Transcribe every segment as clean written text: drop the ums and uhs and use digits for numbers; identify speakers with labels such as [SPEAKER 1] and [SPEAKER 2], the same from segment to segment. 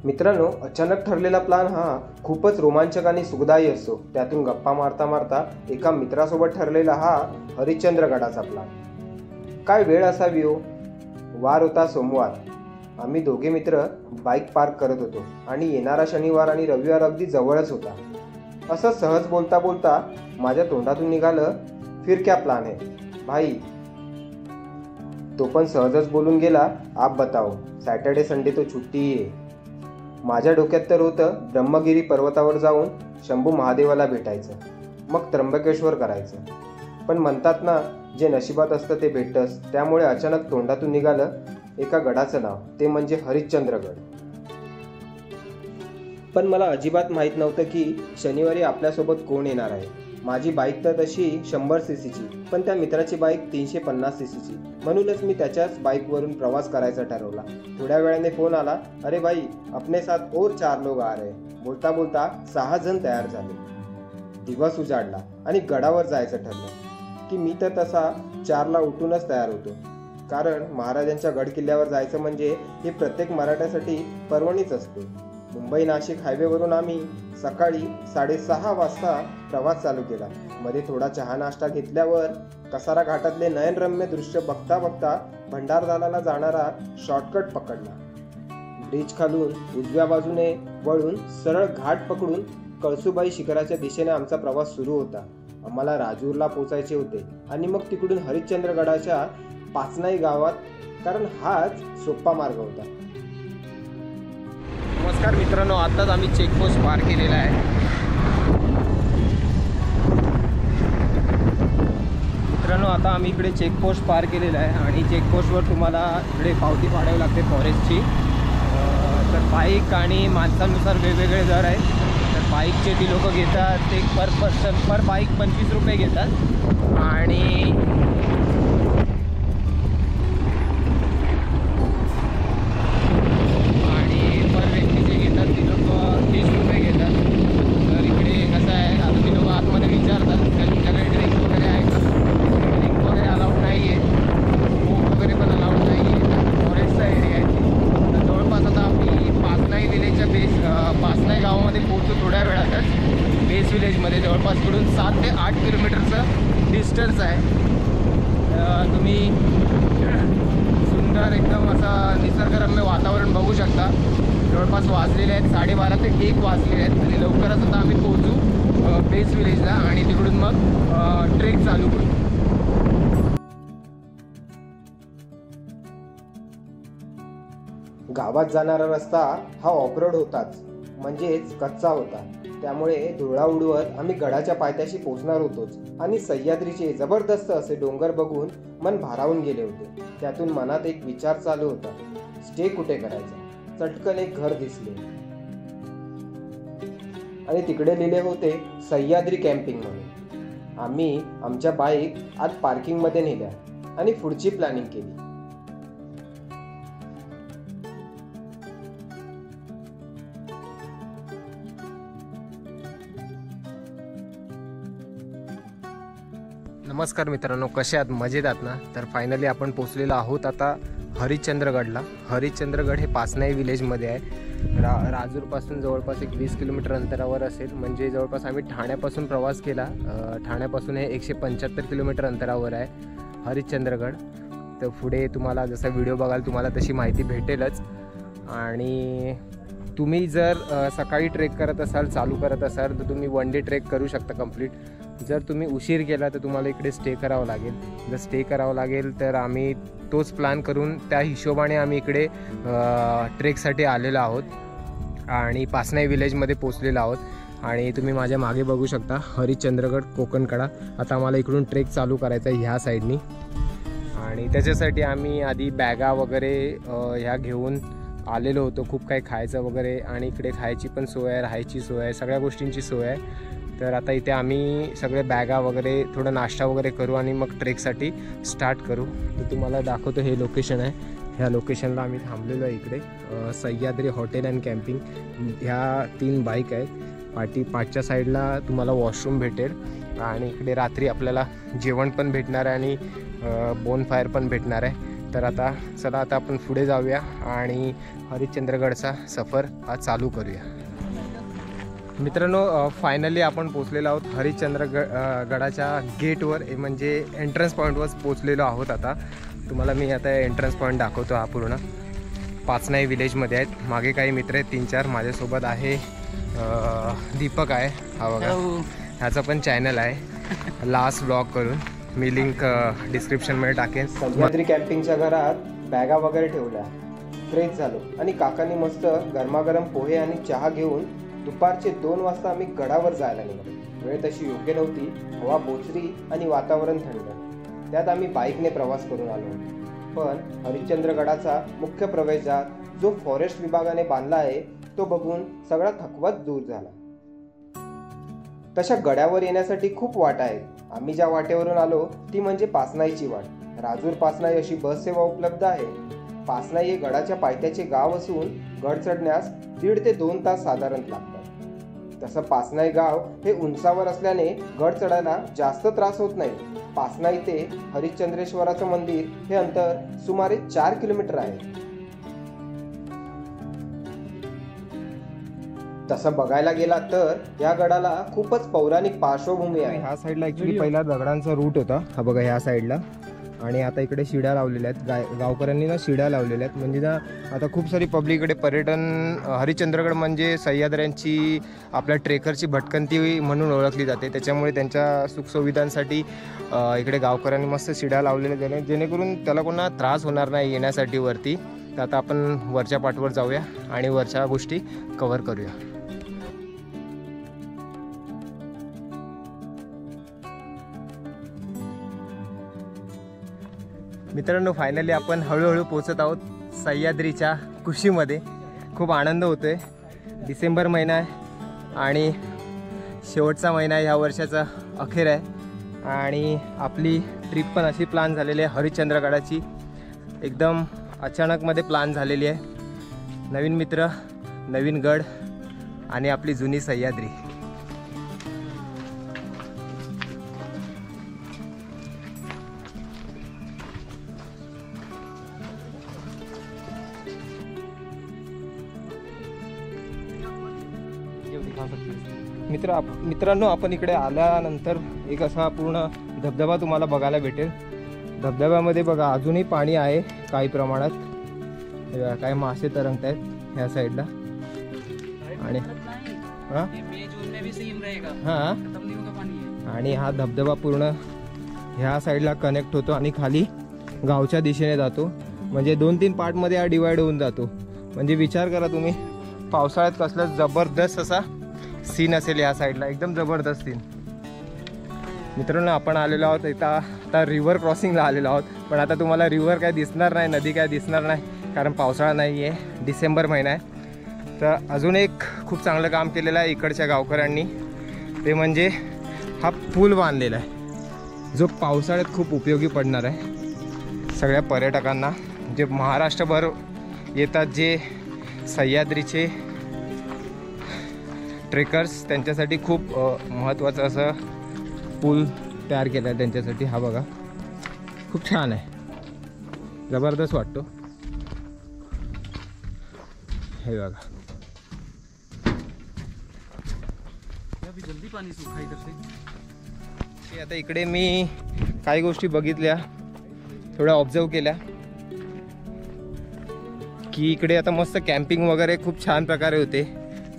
[SPEAKER 1] मित्रांनो, अचानक ठरलेला प्लान हा खूपच रोमांचक आणि सुखदायी असतो। त्यातून गप्पा मारता मारता एका मित्रासोबत ठरलेला हा हरिश्चंद्रगडाचा प्लान। काय वेळ असावी हो। वार होता सोमवार। आम्ही दोघे मित्र बाईक पार्क करत होतो आणि येणारा शनिवार आणि रविवार अगदी जवळच होता। असं सहज बोलता बोलता माझ्या तोंडातून निघालं, फिर क्या प्लान है भाई। तो पण सहजच बोलून गेला, आप बताओ, सॅटर्डे संडे तो छुट्टी आहे। माझ्या डोक्यात तर होतं ब्रह्मगिरी पर्वतावर जाऊन शंभू महादेवाला भेटायचं, मग त्र्यंबकेश्वर करायचं। पण म्हणतात ना, जे नशिबात असतं ते भेटतंच। त्यामुळे अचानक तोंडातून निघालं एका गडाचं नाव, ते म्हणजे हरिश्चंद्रगड। पण मला अजिबात माहीत नव्हतं की शनिवारी आपल्यासोबत कोण येणार आहे। माझी बाईक तर तशी 100 सीसीची, पण त्या मित्राची बाईक 350 सीसीची, म्हणूनच मी त्याच्याच बाईकवरून प्रवास करायचा ठरवला। थोड्या वेळाने फोन आला, अरे भाई, अपने साथ और 4 लोग आ रहे। बोलता बोलता 6 जण तयार झाले। दिवस उजाडला आणि गडावर जायचं ठरलं की मी तर तसा 4ला उठूनच तयार होतो, कारण महाराजांच्या गड किल्ल्यावर जायचं म्हणजे हे प्रत्येक मराठ्यासाठी पर्वणीच असते। मुंबई नाशिक हायवेवरून आम्ही सकाळी 6:30 वाजता प्रवास चालू केला। मध्ये थोडा चहा नाश्ता घेतल्यावर कसारा घाटातले नयनरम्य दृश्य बघता बघता भंडारदराला जाणारा शॉर्टकट पकडला। ब्रिज खालून उजव्या बाजूने वळून सरळ घाट पकडून कळसुबाई शिखराच्या दिशेने आमचा प्रवास सुरू होता। आम्हाला राजूरला पोचायचे होते आणि मग तिकडून हरिश्चंद्रगडाच्या पाचनाई गावात, कारण हाच सोपा मार्ग होता।
[SPEAKER 2] नमस्कार मित्रांनो, आत्ताच आम्ही चेकपोस्ट पार केलेला आहे। मित्रांनो, आता आम्ही इकडे चेकपोस्ट पार केलेला आहे आणि चेकपोस्टवर तुम्हाला इकडे पावती पाडावी लागते फॉरेस्टची। तर बाईक आणि माणसानुसार वेगवेगळे दर आहेत। तर बाईकचे ती लोक घेतात ते पर पर्सन पर बाईक 25 रुपये घेतात आणि विलेजमध्ये जवळपास इकडून 7 ते 8 किलोमीटरचं डिस्टन्स आहे। तुम्ही सुंदर एकदम असं निसर्गरम्य वातावरण बघू शकता। जवळपास वाजलेले आहेत 12:30 ते 1 वाजलेले आहेत आणि लवकरच आता आम्ही पोहोचू बेस विलेजला आणि तिकडून मग ट्रेक चालू करू।
[SPEAKER 1] गावात जाणारा रस्ता हा ऑफरोड होताच, म्हणजेच कच्चा होता। त्यामुळे धुळा उडवत आम्ही गडाच्या पायथ्याशी पोहोचणार होतोच आणि सह्याद्रीचे जबरदस्त असे डोंगर बघून मन भारावून गेले होते। त्यातून मनात एक विचार चालू होता, स्टे कुठे करायचा। चटकन एक घर दिसले आणि तिकडे लिहिले होते सह्याद्री कॅम्पिंग म्हणून। आम्ही आमच्या बाईक आत पार्किंग मध्ये नेल्या आणि पुढची प्लॅनिंग केली।
[SPEAKER 2] नमस्कार मित्रांनो, कसे आहात? मजेत आहात ना? तर फायनली आपण पोचलेलो आहोत आता हरिश्चंद्रगडला। हरिश्चंद्रगड हे पाचनाई विलेजमध्ये आहे। राजूरपासून जवळपास एक 20 किलोमीटर अंतरावर असेल, म्हणजे जवळपास आम्ही ठाण्यापासून प्रवास केला। ठाण्यापासून हे 175 किलोमीटर अंतरावर आहे हरिश्चंद्रगड। तर पुढे तुम्हाला जसा व्हिडिओ बघाल तुम्हाला तशी माहिती भेटेलच। आणि तुम्ही जर सकाळी ट्रेक करत असाल, चालू करत असाल, तर तुम्ही 1 डे ट्रेक करू शकता कंप्लीट। जर तुम्ही उशीर केला तर तुम्हाला इकडे स्टे करावं लागेल। जर स्टे करावं लागेल तर आम्ही तोच प्लॅन करून त्या हिशोबाने आम्ही इकडे ट्रेकसाठी आलेलो आहोत आणि पाचनाई विलेजमध्ये पोचलेलो आहोत। आणि तुम्ही माझ्या मागे बघू शकता हरिश्चंद्रगड कोकणकडा। आता आम्हाला इकडून ट्रेक चालू करायचा आहे ह्या साईडनी आणि त्याच्यासाठी आम्ही आधी बॅगा वगैरे ह्या घेऊन आलेलो होतो। खूप काही खायचं वगैरे आणि इकडे खायची पण सोय आहे, राहायची सोय आहे, सगळ्या गोष्टींची सोय आहे। तर आता इथे आम्ही सगळे बॅगा वगैरे थोडा नाश्ता वगैरे करू आणि मग ट्रेकसाठी स्टार्ट करू। तर तुम्हाला दाखवतो हे लोकेशन आहे। ह्या लोकेशनला आम्ही थांबलेलो आहे इकडे। सह्याद्री हॉटेल अँड कॅम्पिंग ह्या 3 बाईक आहेत। पाठच्या साईडला तुम्हाला वॉशरूम भेटेल आणि इकडे रात्री आपल्याला जेवण पण भेटणार आहे आणि बोनफायर पण भेटणार आहे। तर आता चला आता आपण पुढे जाऊया आणि हरिश्चंद्रगडचा सफर आज चालू करूया. मित्रांनो, फायनली आपण पोचलेलो आहोत गडाच्या गेटवर, म्हणजे एंट्रन्स पॉईंटवर पोचलेलो आहोत. आता तुम्हाला मी आता एंट्रन्स पॉईंट दाखवतो. हा पूर्ण पाचनाई विलेजमध्ये आहेत. मागे काही मित्र आहेत 3-4 माझ्यासोबत आहे. दीपक आहे, हा बघा, ह्याचा पण चॅनल आहे लास्ट ब्लॉग करून, मी लिंक डिस्क्रिप्शनमध्ये टाकेन.
[SPEAKER 1] सह्याद्री कॅम्पिंगच्या घरात बॅगा वगैरे ठेवल्या, फ्रेश झालो आणि काकांनी मस्त गरमागरम पोहे आणि चहा घेऊन दुपारचे 2 वाजता आम्ही गडावर जायला निघालो. वेळ तशी योग्य नव्हती, हवा बोचरी आणि वातावरण थंड. त्यात आम्ही बाईकने प्रवास करून आलो. पण हरिश्चंद्रगडाचा मुख्य प्रवेशद्वार जो फॉरेस्ट विभागाने बांधला आहे तो बघून सगळा थकवाच दूर झाला. तशा गडावर येण्यासाठी खूप वाटा आहेत. आम्ही ज्या वाटेवरून आलो ती म्हणजे पाचनाईची वाट. राजूर पाचनाई अशी बस सेवा उपलब्ध आहे. पाचनाई हे गडाच्या पायथ्याचे गाव असून गड चढण्यास 1.5 ते 2 तास साधारण लागतात. तसं पाचनाई गाव हे उंचावर असल्याने गड चढायला जास्त त्रास होत नाही. पाचनाई ते हरिश्चंद्रेश्वराचं मंदिर हे अंतर सुमारे 4 किलोमीटर आहे. तसं बघायला गेला तर या गडाला खूपच पौराणिक पार्श्वभूमी आहे.
[SPEAKER 2] ह्या साईडला ॲक्च्युली पहिला दगडांचा रूट होता, हा बघा ह्या साईडला, आणि आता इकडे शिड्या लावलेल्या आहेत. गावकऱ्यांनी ना शिड्या लावलेल्या आहेत, म्हणजे ना आता खूप सारी पब्लिक इकडे पर्यटन. हरिश्चंद्रगड म्हणजे सह्याद्र्यांची, आपल्या ट्रेकरची भटकंती म्हणून ओळखली जाते. त्याच्यामुळे त्यांच्या सुखसुविधांसाठी इकडे गावकऱ्यांनी मस्त शिड्या लावलेल्या, जेणेकरून त्याला कोणा त्रास होणार नाही येण्यासाठी वरती. तर आता आपण वरच्या पाठवर जाऊया आणि वरच्या गोष्टी कव्हर करूया. मित्रांनो, फायनली आपण हळूहळू पोचत आहोत सह्याद्रीच्या कुशीमध्ये. खूप आनंद होतो आहे. डिसेंबर महिना आहे आणि शेवटचा महिना ह्या वर्षाचा अखेर आहे आणि आपली ट्रिप पण अशी प्लॅन झालेली आहे हरिश्चंद्रगडाची. एकदम अचानकमध्ये प्लॅन झालेली आहे. नवीन मित्र, नवीन गड आणि आपली जुनी सह्याद्री. मित्रांनो, आपण इकडे आल्यानंतर एक असा पूर्ण धबधबा तुम्हाला बघायला भेटेल. धबधब्यामध्ये बघा अजूनही पाणी आहे काही प्रमाणात. काही मासे तरंगत आहेत ह्या साईडला. आणि आणि हा धबधबा पूर्ण ह्या साईडला कनेक्ट होतो आणि खाली गावच्या दिशेने जातो. म्हणजे 2-3 पार्टमध्ये हा डिवाइड होऊन जातो. म्हणजे विचार करा तुम्ही, पावसाळ्यात कसला जबरदस्त असा सीन असेल या साईडला, एकदम जबरदस्त सीन. मित्रांनो, आपण आलेलो आहोत इथं आता रिव्हर क्रॉसिंगला आलेलो आहोत. पण आता तुम्हाला रिव्हर काय दिसणार नाही, नदी काय दिसणार नाही, कारण पावसाळा नाही आहे, डिसेंबर महिना आहे. तर अजून एक खूप चांगलं काम केलेलं आहे इकडच्या गावकऱ्यांनी, ते म्हणजे हा पूल बांधलेला आहे, जो पावसाळ्यात खूप उपयोगी पडणार आहे सगळ्या पर्यटकांना. जे महाराष्ट्रभर येतात, जे सह्याद्रीचे ट्रेकर्स, त्यांच्यासाठी खूप महत्त्वाचं असं पूल तयार केला आहे त्यांच्यासाठी. हा बघा, खूप छान आहे, जबरदस्त वाटतो. हे बघा, आता इकडे मी काही गोष्टी बघितल्या, थोड्या ऑब्झर्व केल्या, की इकडे आता मस्त कॅम्पिंग वगैरे खूप छान प्रकारे होते.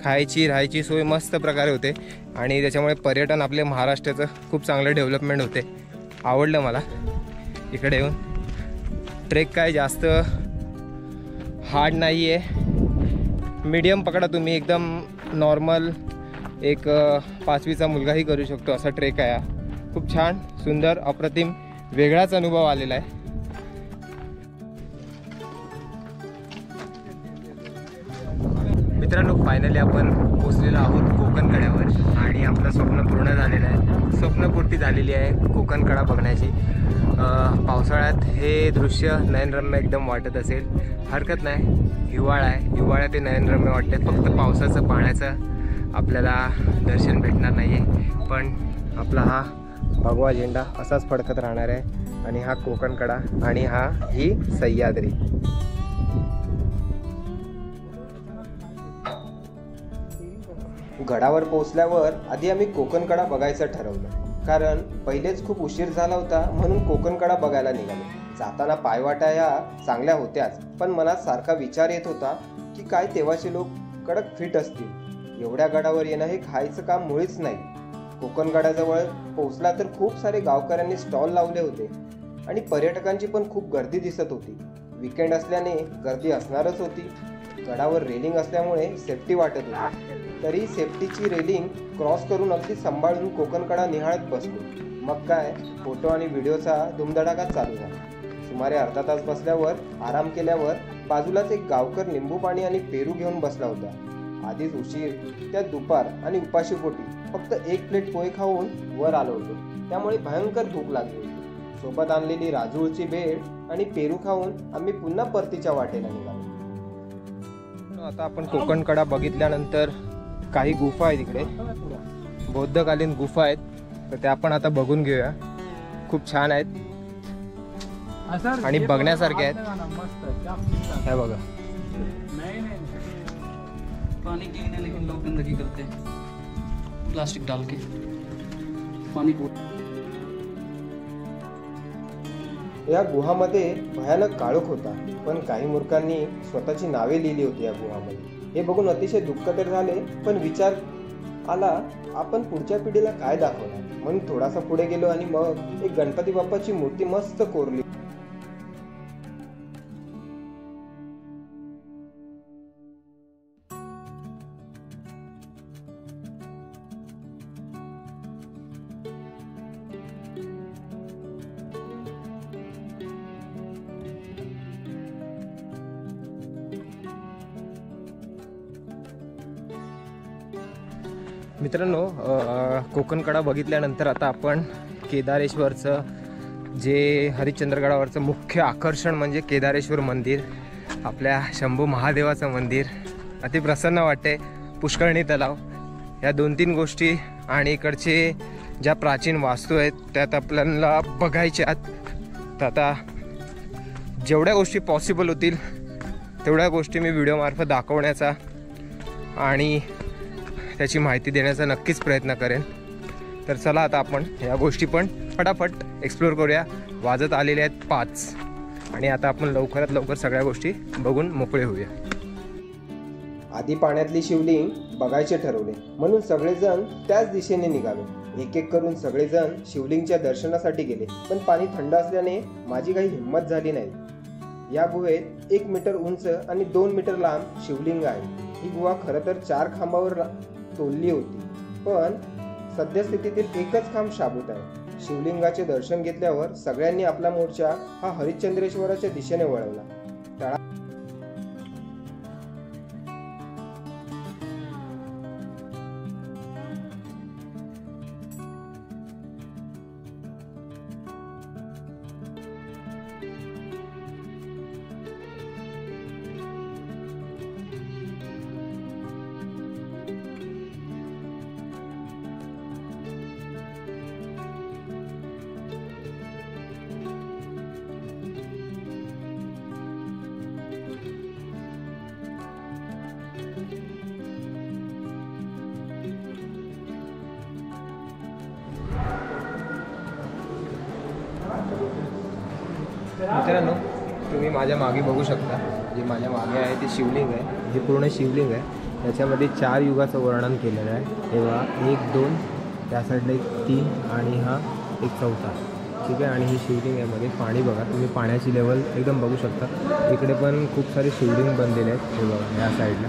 [SPEAKER 2] खायची राहायची सोय मस्त प्रकारे होते आणि त्याच्यामुळे पर्यटन आपले महाराष्ट्राचं खूप चांगलं डेव्हलपमेंट होते. आवडलं मला इकडे येऊन. ट्रेक काय जास्त हार्ड नाही आहे, मीडियम पकडा तुम्ही, एकदम नॉर्मल एक 5वीचा मुलगाही करू शकतो असा ट्रेक आहे. खूप छान, सुंदर, अप्रतिम, वेगळाच अनुभव आलेला आहे. मित्रांनो, फायनली आपण पोचलेलो आहोत कोकण कड्यावर आणि आपलं स्वप्न पूर्ण झालेलं आहे, स्वप्नपूर्ती झालेली आहे कोकण कडा बघण्याची. पावसाळ्यात हे दृश्य नयनरम्य एकदम वाटत असेल, हरकत नाही. हिवाळा आहे, हिवाळ्यात ते नयनरम्य वाटते. फक्त पावसाचं, पाण्याचं आपल्याला दर्शन भेटणार नाही आहे, पण आपला हा भगवा झेंडा असाच फडकत राहणार आहे. आणि हा कोकणकडा आणि ही सह्याद्री.
[SPEAKER 1] गडावर पोहोचल्यावर आधी आम्ही कोकणकडा बघायचं ठरवलं, कारण पहिलेच खूप उशीर झाला होता म्हणून कोकणकडा बघायला निघालो. जाताना पायवाटा ह्या चांगल्या होत्याच, पण मनात सारखा विचार येत होता की काय तेव्हाचे लोक कडक फिट असतील. एवढ्या गडावर येणं हे खायचं काम मुळीच नाही. कोकणगडाजवळ पोहोचला तर खूप सारे गावकऱ्यांनी स्टॉल लावले होते आणि पर्यटकांची पण खूप गर्दी दिसत होती. वीकेंड असल्याने गर्दी असणारच होती. गडावर रेलिंग असल्यामुळे सेफ्टी वाटत होती, तरी सेफ्टीची रेलिंग क्रॉस करून अगदी सांभाळून कोकणकडा निहाळत बसलो. मग काय, फोटो आणि व्हिडिओचा धुमधडाका चालू झाला. सुमारे अर्धा तास बसल्यावर आराम केल्यावर बाजूलाच एक गावकर लिंबू पाणी आणि पेरू घेऊन बसला होता. आधीच उशीर, त्यात दुपार आणि उपाशीपोटी फक्त एक प्लेट पोहे खाऊन वर आलो होतो, त्यामुळे भयंकर भूक लागली होती. सोबत आणलेली राजूळची भेळ आणि पेरू खाऊन आम्ही पुन्हा परतीच्या वाटेला निघालो.
[SPEAKER 2] आता आपण कोकणकडा बघितल्यानंतर काही गुफा आहेत इकडे, बौद्धकालीन गुफा आहेत, तर त्या आपण आता बघून घेऊया. खूप छान आहेत आणि बघण्यासारखे आहेत. हे बघा,
[SPEAKER 3] पानी पीने लेकिन लोग गंदगी करते हैं, प्लास्टिक डाल के पानी.
[SPEAKER 1] या गुहामध्ये भयानक काळोख होता, पण काही मूर्खांनी स्वतःची नावे लिहिली होती या गुहामध्ये. हे बघून अतिशय दुःख तर झाले, पण विचार आला आपण पुढच्या पिढीला काय दाखवणार. म्हणून थोडासा पुढे गेलो आणि मग एक गणपती बाप्पाची मूर्ती मस्त कोरली.
[SPEAKER 2] मित्रांनो, कोकणकडा बघितल्यानंतर आता आपण केदारेश्वरचं, जे हरिश्चंद्रगडावरचं मुख्य आकर्षण म्हणजे केदारेश्वर मंदिर, आपल्या शंभू महादेवाचं मंदिर, अतिप्रसन्न वाटते. पुष्करणी तलाव, या 2-3 गोष्टी आणि इकडचे ज्या प्राचीन वास्तू आहेत त्यात आपल्याला बघायच्यात. तर आता जेवढ्या गोष्टी पॉसिबल होतील तेवढ्या गोष्टी मी व्हिडिओमार्फत दाखवण्याचा आणि त्याची माहिती देण्याचा नक्कीच प्रयत्न करेन. तर चला आता आपण या गोष्टी पण फटाफट एक्सप्लोर करूया. वाजत आलेले आहेत 5 आणि आता आपण लवकरात लवकर सगळ्या गोष्टी बघून मोकळे होऊया.
[SPEAKER 1] आधी पाण्यातली शिवलिंग बघायचे ठरवले म्हणून सगळेजण त्याच दिशेने निघालो. एक एक करून सगळेजण शिवलिंगच्या दर्शनासाठी गेले, पण पाणी थंड असल्याने माझी काही हिंमत झाली नाही. या गुहेत 1 मीटर उंच आणि 2 मीटर लांब शिवलिंग आहे. ही गुहा खरं तर 4 खांबावर तोलली होती, पण सद्यस्थितीतील एकच खांब शाबूत आहे. शिवलिंगाचे दर्शन घेतल्यावर सगळ्यांनी आपला मोर्चा हा हरिश्चंद्रेश्वराच्या दिशेने वळवला.
[SPEAKER 2] मित्रांनो, तुम्ही माझ्या मागे बघू शकता, जे माझ्या मागे आहे ते शिवलिंग आहे. हे पूर्ण शिवलिंग आहे. त्याच्यामध्ये 4 युगाचं वर्णन केलेलं आहे. हे बघा, 1, 2, त्या साईडला 1, 3 आणि हा 1 चौथा. ठीक आहे. आणि ही शिवलिंग यामध्ये पाणी बघा, तुम्ही पाण्याची लेवल एकदम बघू शकता. इकडे पण खूप सारे शिवलिंग बनलेले आहेत. हे बघा या साईडला.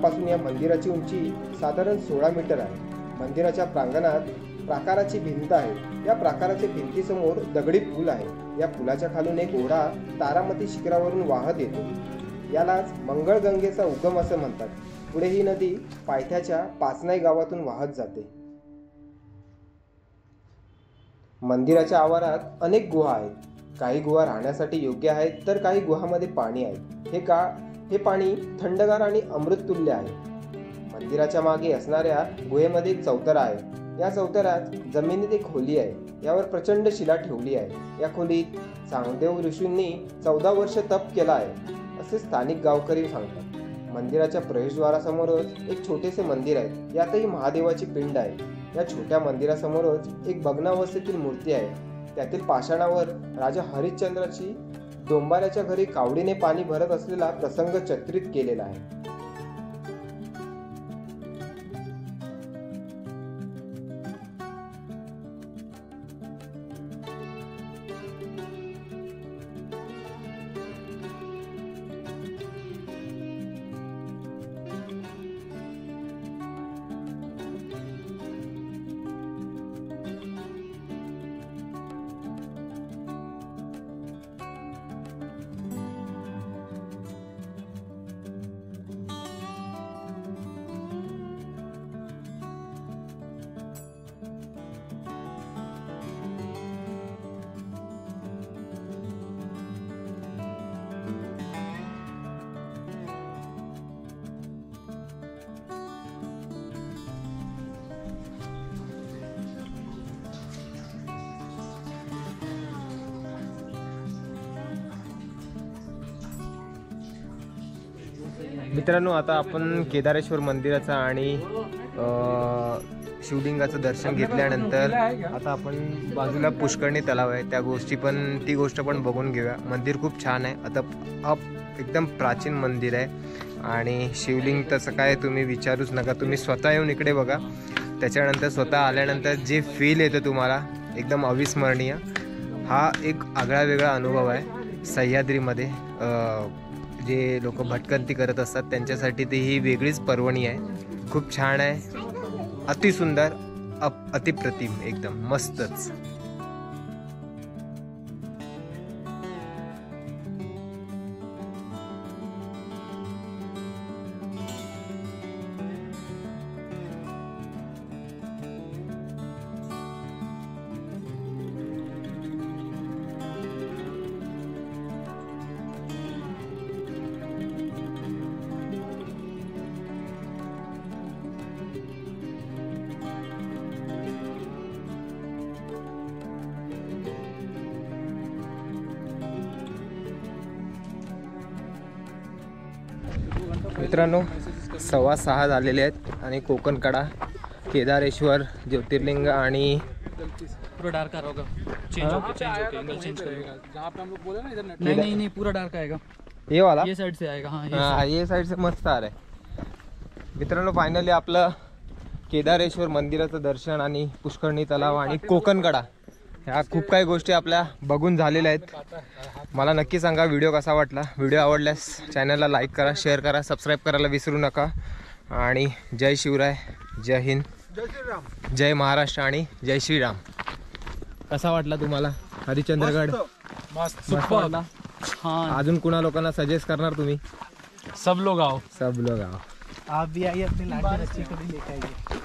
[SPEAKER 1] पासून या मंदिराची उंची साधारण 16 मीटर आहे. मंदिराच्या प्रांगणात प्राकाराची भिंत आहे. या प्राकाराच्या भिंतीसमोर दगडी पूल आहे. या पुलाच्या खालून एक ओढा तारामती शिखरावरून वाहत येतो. यालाच मंगळगंगेचा उगम असं म्हणतात. पुढे ही नदी पायथ्याच्या पाचनाई गावातून वाहत जाते. मंदिराच्या आवारात अनेक गुहा आहेत. काही गुहा राहण्यासाठी योग्य आहेत, तर काही गुहामध्ये पाणी आहे. हे पाणी थंडगार आणि अमृततुल्य आहे. मंदिराच्या मागे असणाऱ्या गुहेमध्ये एक चौतरा आहे। या चौतऱ्यात जमिनीत एक खोली आहे, यावर प्रचंड शिला ठेवली आहे। या खोलीत चांगदेव ऋषींनी 14 वर्ष तप केला आहे असे स्थानिक गावकरी सांगतात। मंदिराच्या प्रवेशद्वारासमोरच एक छोटेसे मंदिर आहे, यातही महादेवाची पिंड आहे। या छोट्या मंदिरासमोरच एक भग्नावस्थेतील मूर्ती आहे, त्यातील पाषाणावर राजा हरिश्चंद्राची डोंबाऱ्याच्या घरी कावडीने पाणी भरत असलेला प्रसंग चित्रित केलेला आहे।
[SPEAKER 2] मित्रांनो, आता आपण केदारेश्वर मंदिराचं आणि शिवलिंगाचं दर्शन घेतल्यानंतर आता आपण बाजूला पुष्करणी तलाव आहे, ती गोष्ट पण बघून घेऊया। मंदिर खूप छान आहे, आता एकदम प्राचीन मंदिर आहे आणि शिवलिंग तसं काय तुम्ही विचारूच नका, तुम्ही स्वतः येऊन इकडे बघा, त्याच्यानंतर स्वतः आल्यानंतर जे फील येतं तुम्हाला एकदम अविस्मरणीय। हा एक आगळा वेगळा अनुभव आहे सह्याद्रीमध्ये। जे लोक भटकंती करत असतात त्यांच्यासाठी ती ही वेगळीच पर्वणी आहे। खूप छान आहे, अतिसुंदर, अतिप्रतिम, एकदम मस्तच। मित्रांनो, 6:15 झालेले आहेत आणि कोकणकडा, केदारेश्वर ज्योतिर्लिंग आणि
[SPEAKER 3] पूरा डार्क आ रहा होगा, चेंज होके एंगल चेंज करेगा। जहाँ पे हम लोग बोले ना इधर नहीं पूरा डार्क आएगा,
[SPEAKER 2] ये वाला
[SPEAKER 3] ये साइड से आएगा।
[SPEAKER 2] हाँ, ये साइड से मस्त आ रहा है। मित्रांनो, फायनली आपलं केदारेश्वर मंदिराचं दर्शन आणि पुष्करणी तलाव आणि कोकणकडा ह्या खूप काही गोष्टी आपल्या बघून झालेल्या आहेत। मला नक्की सांगा व्हिडिओ कसा वाटला। व्हिडिओ आवडल्यास चॅनलला लाईक करा, शेअर करा, सबस्क्राईब करायला विसरू नका। आणि जय शिवराय, जय हिंद, जय श्रीराम, जय महाराष्ट्र आणि जय श्रीराम। कसा वाटला तुम्हाला हरिश्चंद्रगड?
[SPEAKER 3] मस्त वाटला। हाँ,
[SPEAKER 2] अजून कुणा लोकांना सजेस्ट करणार तुम्ही?
[SPEAKER 3] सब लोग आओ,
[SPEAKER 2] सब लोग आओ।
[SPEAKER 3] आप भी आइए, अपनी लाडली बच्ची को भी लेकर आइए।